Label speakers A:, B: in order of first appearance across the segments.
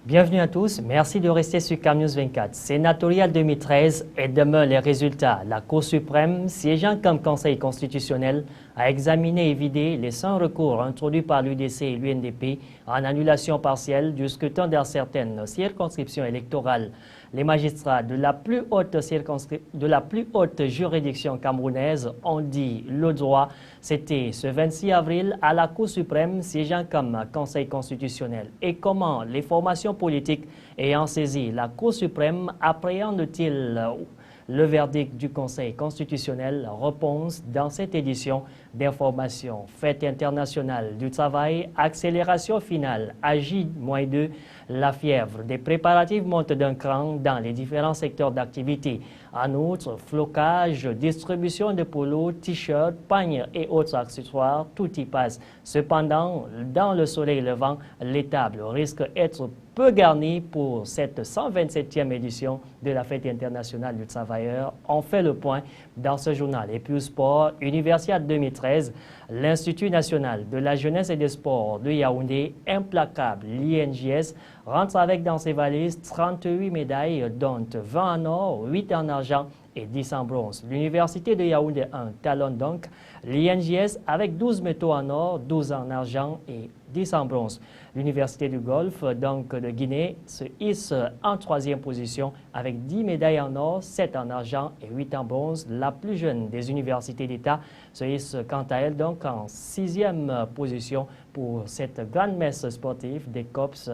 A: Bienvenue à tous, merci de rester sur CamNews 24. Sénatorial 2013 et demain les résultats. La Cour suprême, siégeant comme Conseil constitutionnel, a examiné et vidé les 100 recours introduits par l'UDC et l'UNDP en annulation partielle du scrutin dans certaines circonscriptions électorales. Les magistrats de la plus haute juridiction camerounaise ont dit le droit. C'était ce 26 avril à la Cour suprême siégeant comme Conseil constitutionnel. Et comment les formations politiques ayant saisi la Cour suprême appréhendent-ils le verdict du Conseil constitutionnel? Réponse dans cette édition d'information. Fête internationale du travail, accélération finale, AJ-2, la fièvre des préparatifs monte d'un cran dans les différents secteurs d'activité. En outre, flocage, distribution de polos, t-shirts, pagnes et autres accessoires, tout y passe. Cependant, dans le soleil levant, les tables risquent d'être peu garnies pour cette 127e édition de la Fête internationale du travailleur. On fait le point dans ce journal. Et puis au sport, Universiade 2013, l'Institut national de la jeunesse et des sports de Yaoundé, implacable, l'INJS, rentre avec dans ses valises 38 médailles, dont 20 en or, 8 en argent et 10 en bronze. L'Université de Yaoundé 1 talonne donc l'INJS avec 12 métaux en or, 12 en argent et 10 en bronze. L'Université du Golfe donc de Guinée se hisse en 3e position avec 10 médailles en or, 7 en argent et 8 en bronze. La plus jeune des universités d'État se hisse quant à elle donc en 6e position pour cette grande messe sportive des COPS.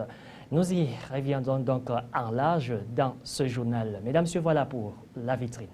A: Nous y reviendrons donc en large dans ce journal. Mesdames, Messieurs, voilà pour la vitrine.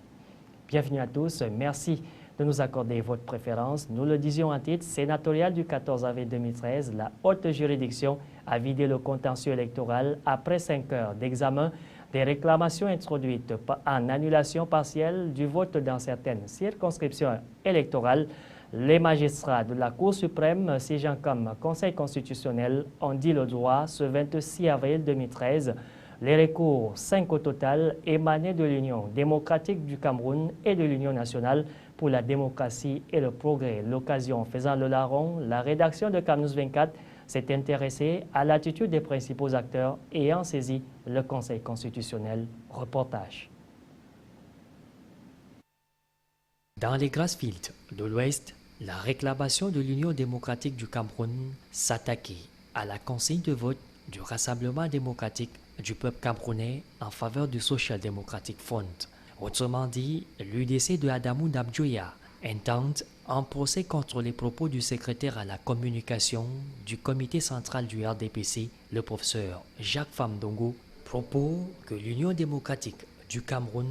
A: Bienvenue à tous, merci de nous accorder votre préférence. Nous le disions en titre, sénatorial du 14 avril 2013, la haute juridiction a vidé le contentieux électoral après 5 heures d'examen des réclamations introduites en annulation partielle du vote dans certaines circonscriptions électorales. Les magistrats de la Cour suprême, siégeant comme Conseil constitutionnel, ont dit le droit ce 26 avril 2013. Les recours, 5 au total, émanaient de l'Union démocratique du Cameroun et de l'Union nationale pour la démocratie et le progrès. L'occasion faisant le larron, la rédaction de CamNews 24 s'est intéressée à l'attitude des principaux acteurs ayant saisi le Conseil constitutionnel. Reportage. Dans les Grassfields de l'Ouest, la réclamation de l'Union démocratique du Cameroun s'attaquait à la consigne de vote du Rassemblement démocratique du peuple camerounais en faveur du Social Democratic Front. Autrement dit, l'UDC de Adamou Ndamdjoya intente un procès contre les propos du secrétaire à la communication du comité central du RDPC, le professeur Jacques Famdongo, propos que l'Union démocratique du Cameroun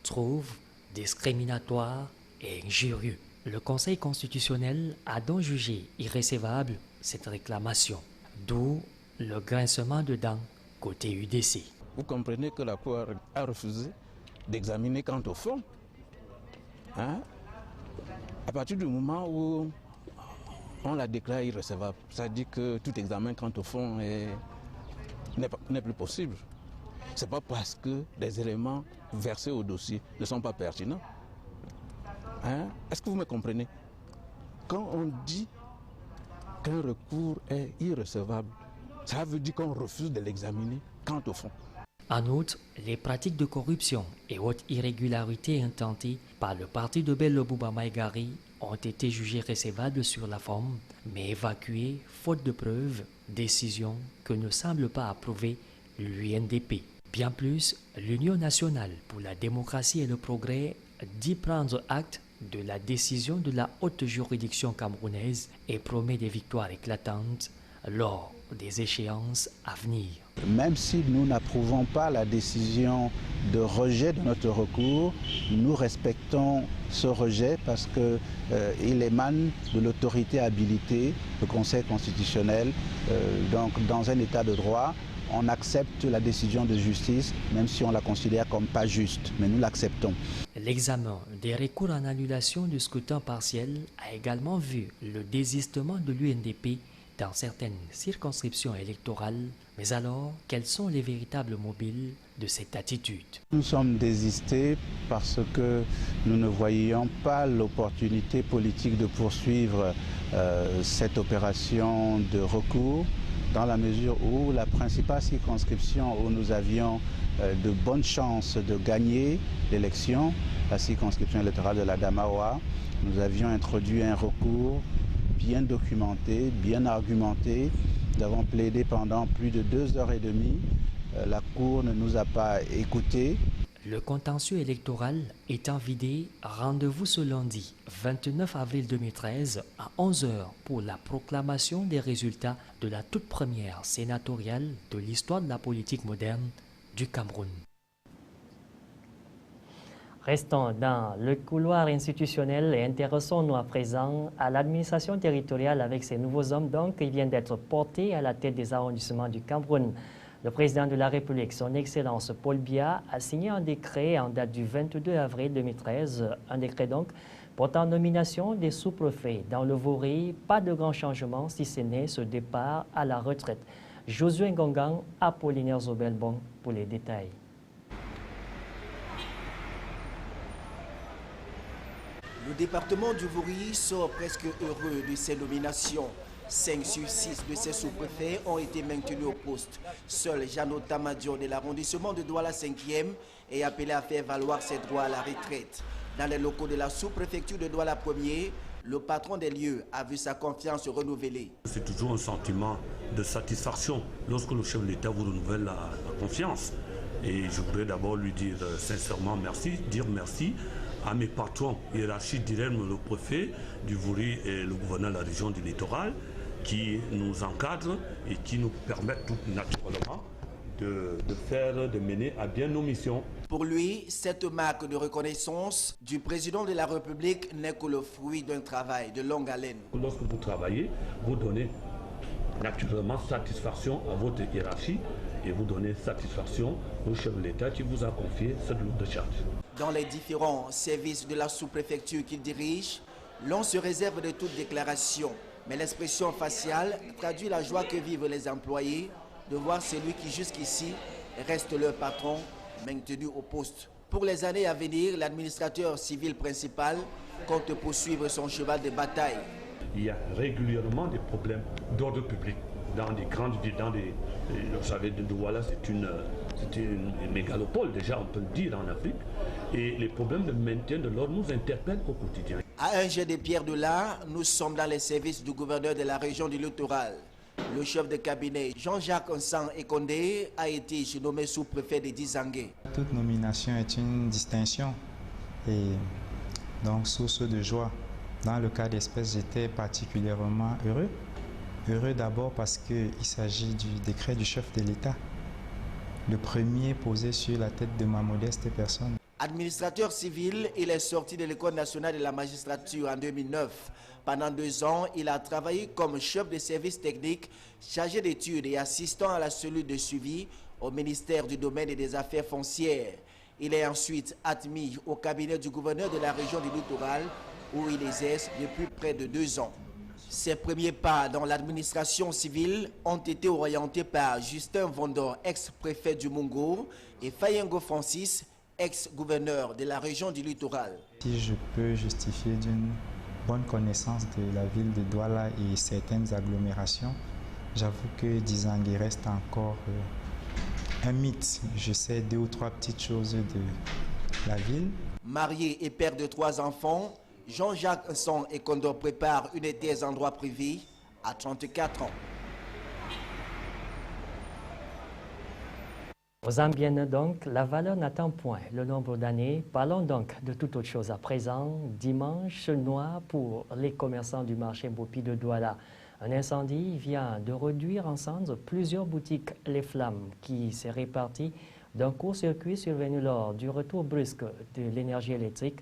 A: trouve discriminatoires et injurieux. Le Conseil constitutionnel a donc jugé irrécevable cette réclamation, d'où le grincement de dents côté UDC.
B: Vous comprenez que la Cour a refusé d'examiner quant au fond. À partir du moment où on la déclare irrecevable, ça dit que tout examen quant au fond n'est plus possible. Ce n'est pas parce que des éléments versés au dossier ne sont pas pertinents. Est-ce que vous me comprenez? Quand on dit qu'un recours est irrecevable, ça veut dire qu'on refuse de l'examiner quant au fond.
A: En outre, les pratiques de corruption et autres irrégularités intentées par le parti de Bello Bouba Maïgari ont été jugées recevables sur la forme, mais évacuées faute de preuves, décision que ne semble pas approuver l'UNDP. Bien plus, l'Union nationale pour la démocratie et le progrès dit prendre acte de la décision de la haute juridiction camerounaise et promet des victoires éclatantes lors des échéances à venir.
C: Même si nous n'approuvons pas la décision de rejet de notre recours, nous respectons ce rejet parce qu'il émane de l'autorité habilitée, le Conseil constitutionnel. Donc dans un état de droit, on accepte la décision de justice, même si on la considère comme pas juste, mais nous l'acceptons.
A: L'examen des recours en annulation du scrutin partiel a également vu le désistement de l'UNDP dans certaines circonscriptions électorales. Mais alors, quels sont les véritables mobiles de cette attitude?
C: Nous sommes désistés parce que nous ne voyions pas l'opportunité politique de poursuivre cette opération de recours dans la mesure où la principale circonscription où nous avions de bonnes chances de gagner l'élection, la circonscription électorale de la Damawa, nous avions introduit un recours bien documenté, bien argumenté. Nous avons plaidé pendant plus de 2h30. La Cour ne nous a pas écoutés.
A: Le contentieux électoral étant vidé, rendez-vous ce lundi 29 avril 2013 à 11h pour la proclamation des résultats de la toute première sénatoriale de l'histoire de la politique moderne du Cameroun. Restons dans le couloir institutionnel et intéressons-nous à présent à l'administration territoriale avec ses nouveaux hommes qui viennent d'être portés à la tête des arrondissements du Cameroun. Le président de la République, son Excellence Paul Biya, a signé un décret en date du 22 avril 2013, un décret donc portant nomination des sous-préfets. Dans le Vori, pas de grands changements si ce n'est ce départ à la retraite. Josué Ngongang, Apollinaire Zobelbon pour les détails.
D: Le département du Vori sort presque heureux de ses nominations. 5 sur 6 de ses sous-préfets ont été maintenus au poste. Seul Jeannot Tamadio de l'arrondissement de Douala 5e est appelé à faire valoir ses droits à la retraite. Dans les locaux de la sous-préfecture de Douala 1er, le patron des lieux a vu sa confiance renouvelée.
E: C'est toujours un sentiment de satisfaction lorsque le chef de l'État vous renouvelle la confiance. Et je voudrais d'abord lui dire sincèrement merci, dire merci à mes patrons hiérarchiques, le préfet du Vori et le gouverneur de la région du littoral, qui nous encadrent et qui nous permettent tout naturellement de mener à bien nos missions.
D: Pour lui, cette marque de reconnaissance du président de la République n'est que le fruit d'un travail de longue haleine.
E: Lorsque vous travaillez, vous donnez naturellement satisfaction à votre hiérarchie et vous donnez satisfaction au chef de l'État qui vous a confié cette lourde charge.
D: Dans les différents services de la sous-préfecture qu'il dirige, l'on se réserve de toute déclaration. Mais l'expression faciale traduit la joie que vivent les employés de voir celui qui jusqu'ici reste leur patron maintenu au poste. Pour les années à venir, l'administrateur civil principal compte poursuivre son cheval de bataille.
E: Il y a régulièrement des problèmes d'ordre public dans des grandes villes, vous savez, Douala, c'est une mégalopole déjà, on peut le dire, en Afrique. Et les problèmes de maintien de l'ordre nous interpellent au quotidien.
D: À un jet de pierre de là, nous sommes dans les services du gouverneur de la région du littoral. Le chef de cabinet Jean-Jacques Nsang Ekondé a été nommé sous-préfet de Dizangué.
F: Toute nomination est une distinction et donc source de joie. Dans le cas d'espèce, j'étais particulièrement heureux. Heureux d'abord parce qu'il s'agit du décret du chef de l'État, le premier posé sur la tête de ma modeste personne.
D: Administrateur civil, il est sorti de l'École nationale de la magistrature en 2009. Pendant 2 ans, il a travaillé comme chef de service technique, chargé d'études et assistant à la cellule de suivi au ministère du Domaine et des Affaires foncières. Il est ensuite admis au cabinet du gouverneur de la région du littoral, où il exerce depuis près de 2 ans. Ses premiers pas dans l'administration civile ont été orientés par Justin Vondor, ex-préfet du Mungo, et Fayengo Francis, ex-gouverneur de la région du littoral.
F: Si je peux justifier d'une bonne connaissance de la ville de Douala et certaines agglomérations, j'avoue que Dizangué reste encore un mythe. Je sais 2 ou 3 petites choses de la ville.
D: Marié et père de 3 enfants, Jean-Jacques Nsang Ekondé prépare une thèse en droit privé à 34 ans.
A: Aux ambiens donc, la valeur n'attend point le nombre d'années. Parlons donc de toute autre chose à présent. Dimanche noir pour les commerçants du marché Bopi de Douala. Un incendie vient de réduire en cendres plusieurs boutiques. Les flammes qui s'est réparties d'un court-circuit survenu lors du retour brusque de l'énergie électrique.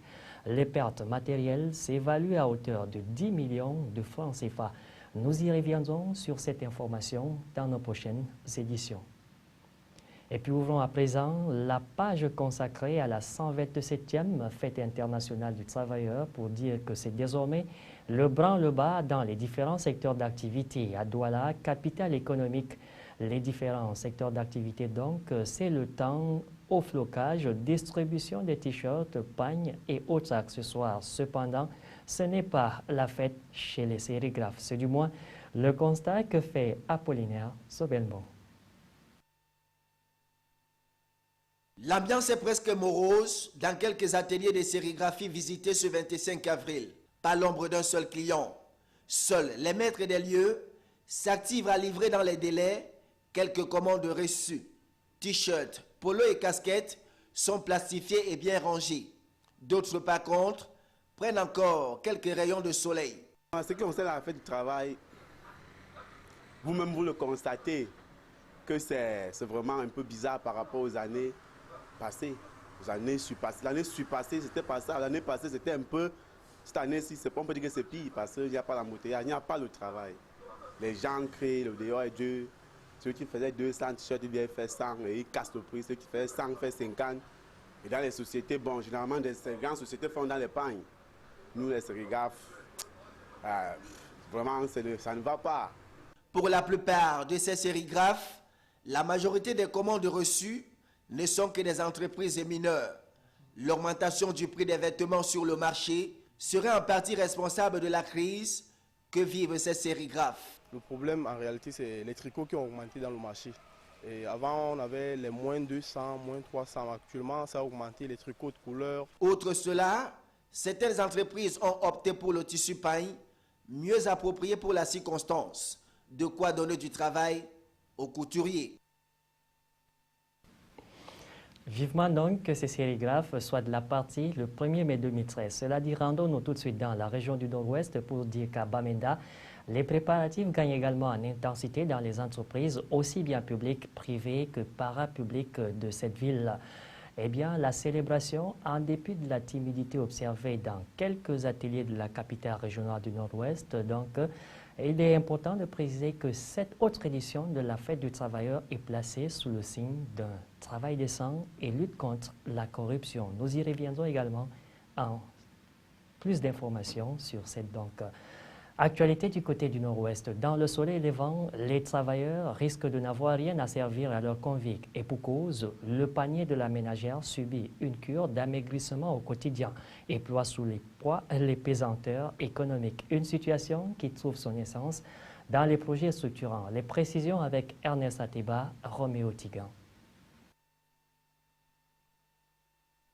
A: Les pertes matérielles s'évaluent à hauteur de 10 millions de francs CFA. Nous y reviendrons sur cette information dans nos prochaines éditions. Et puis ouvrons à présent la page consacrée à la 127e Fête internationale du travailleur pour dire que c'est désormais le branle-bas dans les différents secteurs d'activité. À Douala, capitale économique, les différents secteurs d'activité donc, c'est le temps au flocage, distribution des t-shirts, pagnes et autres accessoires. Cependant, ce n'est pas la fête chez les sérigraphes. C'est du moins Le constat que fait Apollinaire Sobelmo.
D: L'ambiance est presque morose dans quelques ateliers de sérigraphie visités ce 25 avril. Pas l'ombre d'un seul client. Seuls les maîtres des lieux s'activent à livrer dans les délais quelques commandes reçues. T-shirts, polos et casquettes sont plastifiés et bien rangés. D'autres, par contre, prennent encore quelques rayons de soleil.
G: En ce qui concerne la fête du travail, vous-même vous le constatez que c'est vraiment un peu bizarre par rapport aux années passées. L'année surpassée, c'était pas ça. L'année passée, c'était un peu... Cette année-ci, on peut dire que c'est pire parce qu'il n'y a pas l'embouteillage, il n'y a pas le travail. Les gens créent le dehors et Dieu. Ceux qui faisaient 200 t-shirts, ils viennent faire 100 et ils cassent le prix. Ceux qui faisaient 100 font 50. Et dans les sociétés, bon, généralement, des grandes sociétés font dans l'épargne. Nous, les sérigraphes, vraiment, ça ne va pas.
D: Pour la plupart de ces sérigraphes, la majorité des commandes reçues ne sont que des entreprises mineures. L'augmentation du prix des vêtements sur le marché serait en partie responsable de la crise que vivent ces sérigraphes.
H: Le problème, en réalité, c'est les tricots qui ont augmenté dans le marché. Et avant, on avait les moins 200, moins 300. Actuellement, ça a augmenté les tricots de couleur.
D: Outre cela, certaines entreprises ont opté pour le tissu paille, mieux approprié pour la circonstance. De quoi donner du travail aux couturiers.
A: Vivement donc que ces sérigraphes soient de la partie le 1er mai 2013. Cela dit, rendons-nous tout de suite dans la région du Nord-Ouest pour dire qu'à Bamenda, les préparatifs gagnent également en intensité dans les entreprises, aussi bien publiques, privées que parapubliques de cette ville. Eh bien, la célébration, en dépit de la timidité observée dans quelques ateliers de la capitale régionale du Nord-Ouest, donc, il est important de préciser que cette autre édition de la fête du travailleur est placée sous le signe d'un travail décent et lutte contre la corruption. Nous y reviendrons également en plus d'informations sur cette actualité du côté du Nord-Ouest. Dans le soleil levant, les travailleurs risquent de n'avoir rien à servir à leurs convives. Et pour cause, le panier de la ménagère subit une cure d'amaigrissement au quotidien et ploie sous les poids les pesanteurs économiques. Une situation qui trouve son essence dans les projets structurants. Les précisions avec Ernest Ateba, Roméo Tigan.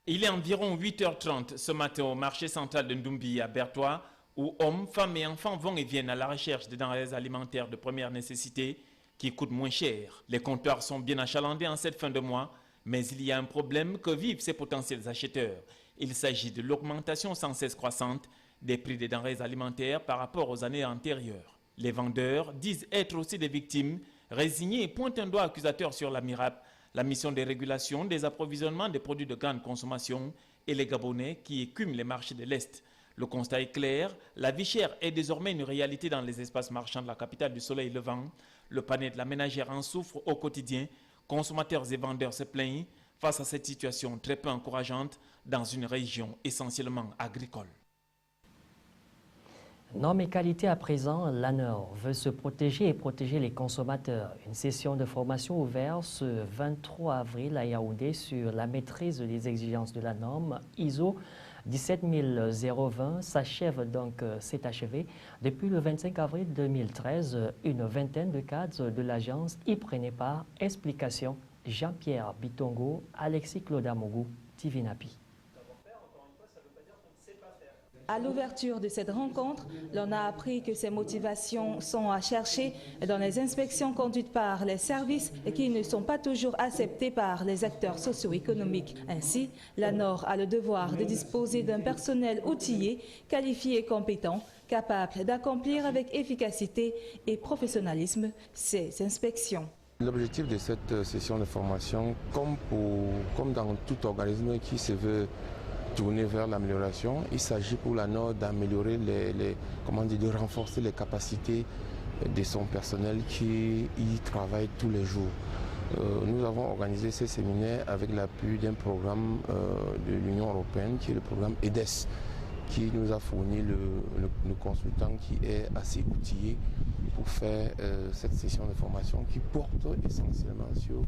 I: Il est environ 8h30 ce matin au marché central de Ndumbi à Bertois, où hommes, femmes et enfants vont et viennent à la recherche de denrées alimentaires de première nécessité qui coûtent moins cher. Les comptoirs sont bien achalandés en cette fin de mois, mais il y a un problème que vivent ces potentiels acheteurs. Il s'agit de l'augmentation sans cesse croissante des prix des denrées alimentaires par rapport aux années antérieures. Les vendeurs disent être aussi des victimes, résignés et pointent un doigt accusateur sur la MIRAP, la mission de régulation des approvisionnements des produits de grande consommation et les Gabonais qui écument les marchés de l'Est. Le constat est clair, la vie chère est désormais une réalité dans les espaces marchands de la capitale du soleil levant. Le panier de la ménagère en souffre au quotidien. Consommateurs et vendeurs se plaignent face à cette situation très peu encourageante dans une région essentiellement agricole.
A: Normes et qualité à présent, l'ANOR veut se protéger et protéger les consommateurs. Une session de formation ouverte ce 23 avril à Yaoundé sur la maîtrise des exigences de la norme ISO 17020 s'est achevé. Depuis le 25 avril 2013, une vingtaine de cadres de l'agence y prenaient part. Explication, Jean-Pierre Bitongo, Alexis Claudamougou, Tivinapi.
J: À l'ouverture de cette rencontre, l'on a appris que ces motivations sont à chercher dans les inspections conduites par les services et qui ne sont pas toujours acceptées par les acteurs socio-économiques. Ainsi, l'ANOR a le devoir de disposer d'un personnel outillé, qualifié et compétent, capable d'accomplir avec efficacité et professionnalisme ces inspections.
K: L'objectif de cette session de formation, comme dans tout organisme qui se veut tourner vers l'amélioration, il s'agit pour l'ANOR d'améliorer de renforcer les capacités de son personnel qui y travaille tous les jours. Nous avons organisé ces séminaires avec l'appui d'un programme de l'Union européenne qui est le programme EDES, qui nous a fourni le consultant qui est assez outillé pour faire cette session de formation qui porte essentiellement sur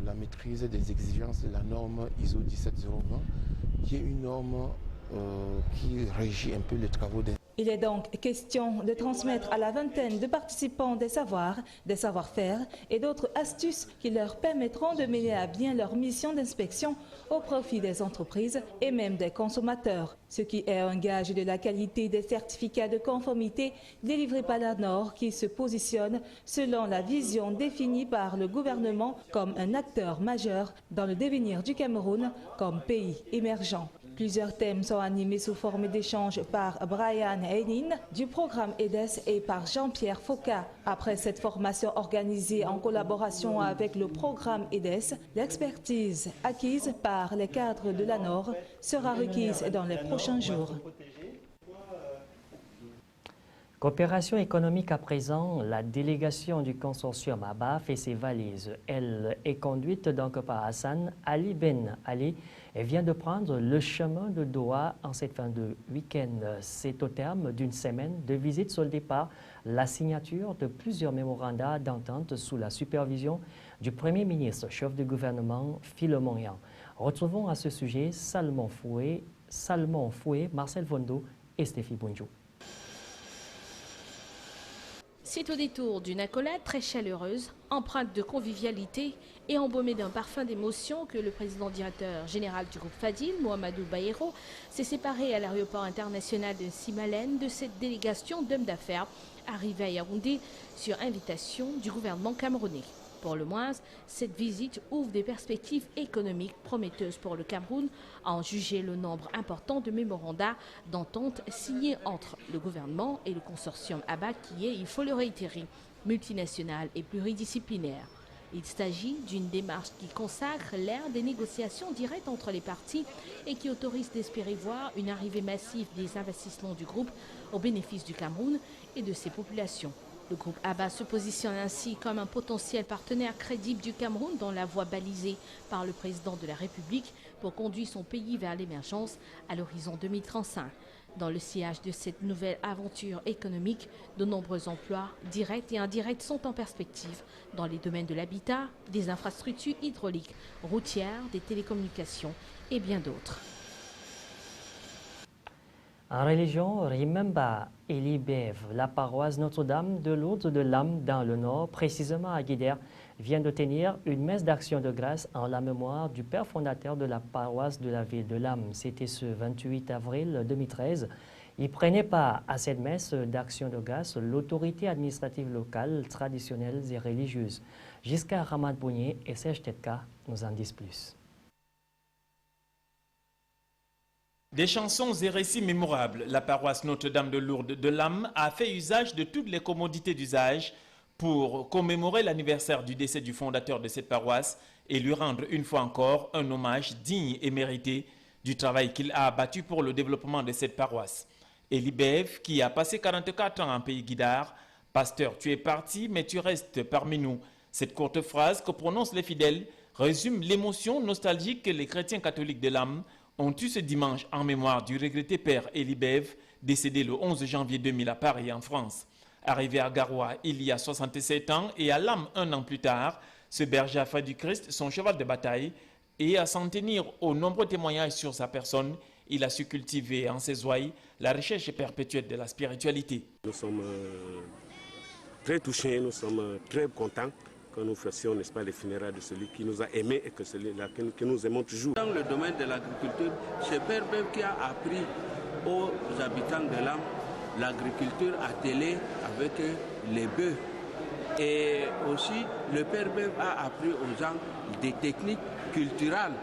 K: la maîtrise des exigences de la norme ISO 17020, qui est une norme qui régit un peu les travaux
J: Il est donc question de transmettre à la vingtaine de participants des savoirs, des savoir-faire et d'autres astuces qui leur permettront de mener à bien leur mission d'inspection au profit des entreprises et même des consommateurs, ce qui est un gage de la qualité des certificats de conformité délivrés par l'ANOR qui se positionne selon la vision définie par le gouvernement comme un acteur majeur dans le devenir du Cameroun comme pays émergent. Plusieurs thèmes sont animés sous forme d'échanges par Brian Henin du programme EDES et par Jean-Pierre Foka. Après cette formation organisée en collaboration avec le programme EDES, l'expertise acquise par les cadres de l'ANOR sera requise dans les prochains jours.
A: Coopération économique à présent, la délégation du consortium ABA fait ses valises. Elle est conduite donc par Hassan Ali Ben Ali et vient de prendre le chemin de Doha en cette fin de week-end. C'est au terme d'une semaine de visite soldée par la signature de plusieurs mémorandats d'entente sous la supervision du Premier ministre, chef du gouvernement Philemon Yang. Retrouvons à ce sujet Salmon Foué, Marcel Vondo et Stéphie Bunjou.
L: C'est au détour d'une accolade très chaleureuse, empreinte de convivialité et embaumée d'un parfum d'émotion que le président directeur général du groupe Fadil, Mohamedou Bayero, s'est séparé à l'aéroport international de Simalène de cette délégation d'hommes d'affaires arrivés à Yaoundé sur invitation du gouvernement camerounais. Pour le moins, cette visite ouvre des perspectives économiques prometteuses pour le Cameroun, à en juger le nombre important de mémorandats d'entente signés entre le gouvernement et le consortium ABA qui est, il faut le réitérer, multinational et pluridisciplinaire. Il s'agit d'une démarche qui consacre l'ère des négociations directes entre les parties et qui autorise d'espérer voir une arrivée massive des investissements du groupe au bénéfice du Cameroun et de ses populations. Le groupe ABA se positionne ainsi comme un potentiel partenaire crédible du Cameroun dans la voie balisée par le président de la République pour conduire son pays vers l'émergence à l'horizon 2035. Dans le sillage de cette nouvelle aventure économique, de nombreux emplois directs et indirects sont en perspective dans les domaines de l'habitat, des infrastructures hydrauliques, routières, des télécommunications et bien d'autres.
A: En religion, Rimemba Elibev, la paroisse Notre-Dame de Lourdes de Lam dans le Nord, précisément à Guidère, vient de tenir une messe d'action de grâce en la mémoire du père fondateur de la paroisse de la ville de Lam. C'était ce 28 avril 2013. Il prenait part à cette messe d'action de grâce l'autorité administrative locale, traditionnelle et religieuse. Jusqu'à Ramad Bounier et Serge Tetka nous en disent plus.
I: Des chansons et récits mémorables, la paroisse Notre-Dame de Lourdes de Lam a fait usage de toutes les commodités d'usage pour commémorer l'anniversaire du décès du fondateur de cette paroisse et lui rendre une fois encore un hommage digne et mérité du travail qu'il a abattu pour le développement de cette paroisse. Elibev, qui a passé 44 ans en pays guidard, « Pasteur, tu es parti, mais tu restes parmi nous ». Cette courte phrase que prononcent les fidèles résume l'émotion nostalgique que les chrétiens catholiques de Lam ont eu ce dimanche en mémoire du regretté père Elibev, décédé le 11 janvier 2000 à Paris, en France. Arrivé à Garoua il y a 67 ans et à Lam un an plus tard, ce berger a fait du Christ son cheval de bataille et à s'en tenir aux nombreux témoignages sur sa personne, il a su cultiver en ses ouailles la recherche perpétuelle de la spiritualité.
M: Nous sommes très touchés, nous sommes très contents que nous fassions, n'est-ce pas, les funérailles de celui qui nous a aimés et que nous aimons toujours.
N: Dans le domaine de l'agriculture, c'est Père Bev qui a appris aux habitants de Lam l'agriculture attelée avec les bœufs. Et aussi, le Père Bev a appris aux gens des techniques culturelles.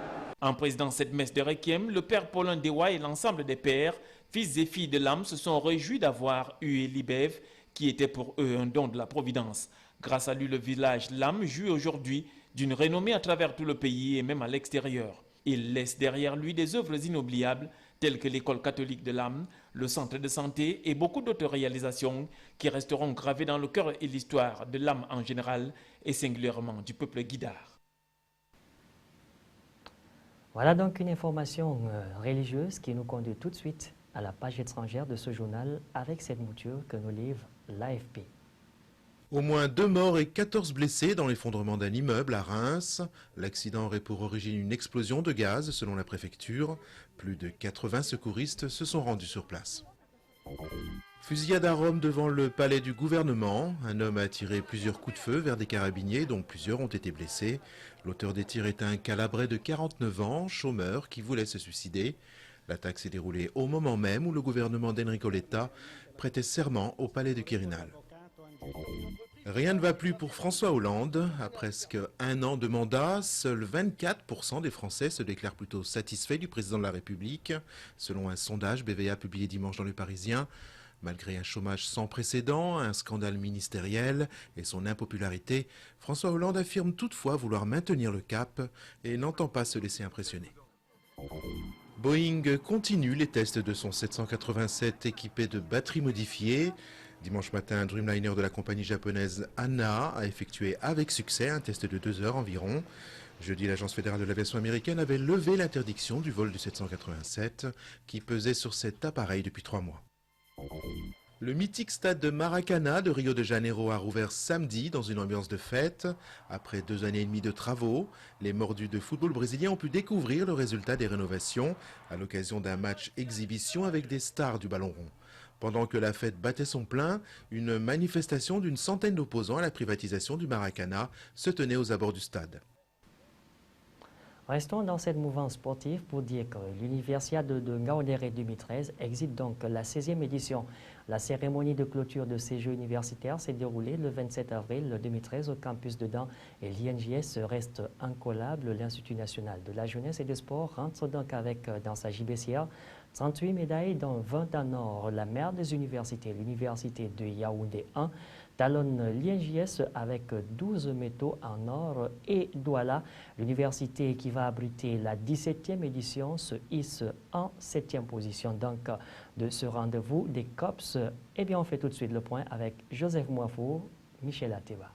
I: En présidant cette messe de Requiem, le père Paulin Dewa et l'ensemble des pères, fils et filles de Lam, se sont réjouis d'avoir eu Elibev, qui était pour eux un don de la Providence. Grâce à lui, le village Lam jouit aujourd'hui d'une renommée à travers tout le pays et même à l'extérieur. Il laisse derrière lui des œuvres inoubliables telles que l'école catholique de Lam, le centre de santé et beaucoup d'autres réalisations qui resteront gravées dans le cœur et l'histoire de Lam en général et singulièrement du peuple guidard.
A: Voilà donc une information religieuse qui nous conduit tout de suite à la page étrangère de ce journal avec cette mouture que nous livre l'AFP.
O: Au moins 2 morts et 14 blessés dans l'effondrement d'un immeuble à Reims. L'accident aurait pour origine une explosion de gaz selon la préfecture. Plus de 80 secouristes se sont rendus sur place. Fusillade à Rome devant le palais du gouvernement. Un homme a tiré plusieurs coups de feu vers des carabiniers dont plusieurs ont été blessés. L'auteur des tirs est un Calabrais de 49 ans, chômeur, qui voulait se suicider. L'attaque s'est déroulée au moment même où le gouvernement d'Enrico Letta prêtait serment au palais du Quirinal. Rien ne va plus pour François Hollande. À presque un an de mandat, seuls 24% des Français se déclarent plutôt satisfaits du président de la République, selon un sondage BVA publié dimanche dans Le Parisien. Malgré un chômage sans précédent, un scandale ministériel et son impopularité, François Hollande affirme toutefois vouloir maintenir le cap et n'entend pas se laisser impressionner. Boeing continue les tests de son 787 équipé de batteries modifiées. Dimanche matin, un Dreamliner de la compagnie japonaise ANA a effectué avec succès un test de 2 heures environ. Jeudi, l'Agence fédérale de l'aviation américaine avait levé l'interdiction du vol du 787 qui pesait sur cet appareil depuis 3 mois. Le mythique stade de Maracana de Rio de Janeiro a rouvert samedi dans une ambiance de fête. Après 2 années et demie de travaux, les mordus de football brésiliens ont pu découvrir le résultat des rénovations à l'occasion d'un match exhibition avec des stars du ballon rond. Pendant que la fête battait son plein, une manifestation d'une centaine d'opposants à la privatisation du Maracana se tenait aux abords du stade.
A: Restons dans cette mouvance sportive pour dire que l'Universiade de Ngaoundéré 2013 existe donc la 16e édition. La cérémonie de clôture de ces Jeux universitaires s'est déroulée le 27 avril 2013 au campus de Dan et l'INJS reste incollable. L'Institut national de la jeunesse et des sports rentre donc avec dans sa gibecière 38 médailles dont 20 en or. La mère des universités, l'Université de Yaoundé 1, talonne l'INJS avec 12 métaux en or et Douala. L'université qui va abriter la 17e édition se hisse en 7e position. Donc, de ce rendez-vous des COPS, eh bien, on fait tout de suite le point avec Joseph Mouafou, Michel Ateba.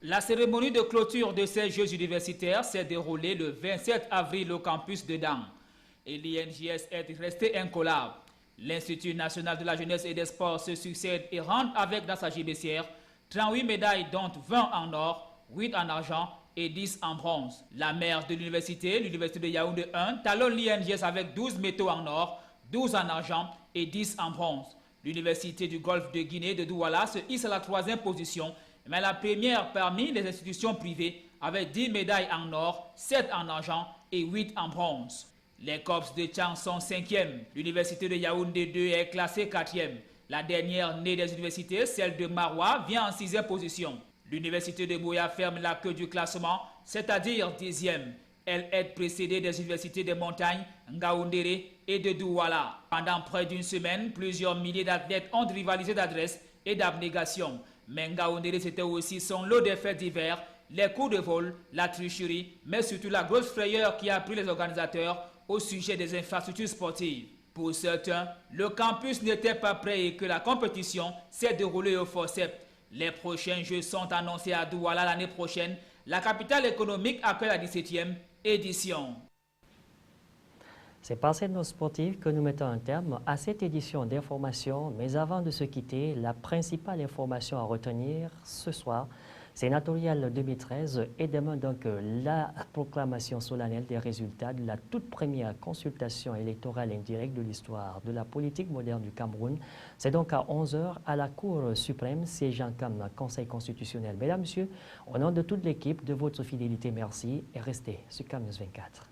P: La cérémonie de clôture de ces Jeux universitaires s'est déroulée le 27 avril au campus de Dan. Et l'INJS est resté incollable. L'Institut national de la jeunesse et des sports se succède et rentre avec dans sa gibecière 38 médailles dont 20 en or, 8 en argent et 10 en bronze. La mère de l'université de Yaoundé 1, talonne l'INJS avec 12 métaux en or, 12 en argent et 10 en bronze. L'université du Golfe de Guinée de Douala se hisse à la 3e position, mais la première parmi les institutions privées avec 10 médailles en or, 7 en argent et 8 en bronze. Les COPS de Tchang sont 5e. L'université de Yaoundé 2 est classée 4e. La dernière née des universités, celle de Maroua, vient en 6e position. L'université de Boya ferme la queue du classement, c'est-à-dire 10e. Elle est précédée des universités des montagnes, Ngaoundéré et de Douala. Pendant près d'une semaine, plusieurs milliers d'athlètes ont rivalisé d'adresse et d'abnégation. Mais Ngaoundéré, c'était aussi son lot de faits divers, les coups de vol, la tricherie, mais surtout la grosse frayeur qui a pris les organisateurs au sujet des infrastructures sportives. Pour certains, le campus n'était pas prêt et que la compétition s'est déroulée au forceps. Les prochains Jeux sont annoncés à Douala l'année prochaine. La capitale économique accueille la 17e édition.
A: C'est par cette note sportive que nous mettons un terme à cette édition d'information. Mais avant de se quitter, la principale information à retenir ce soir, sénatorial 2013 et demain donc la proclamation solennelle des résultats de la toute première consultation électorale indirecte de l'histoire de la politique moderne du Cameroun. C'est donc à 11h à la Cour suprême, siégeant comme Conseil constitutionnel. Mesdames, Messieurs, au nom de toute l'équipe, de votre fidélité, merci et restez sur CAMNews 24.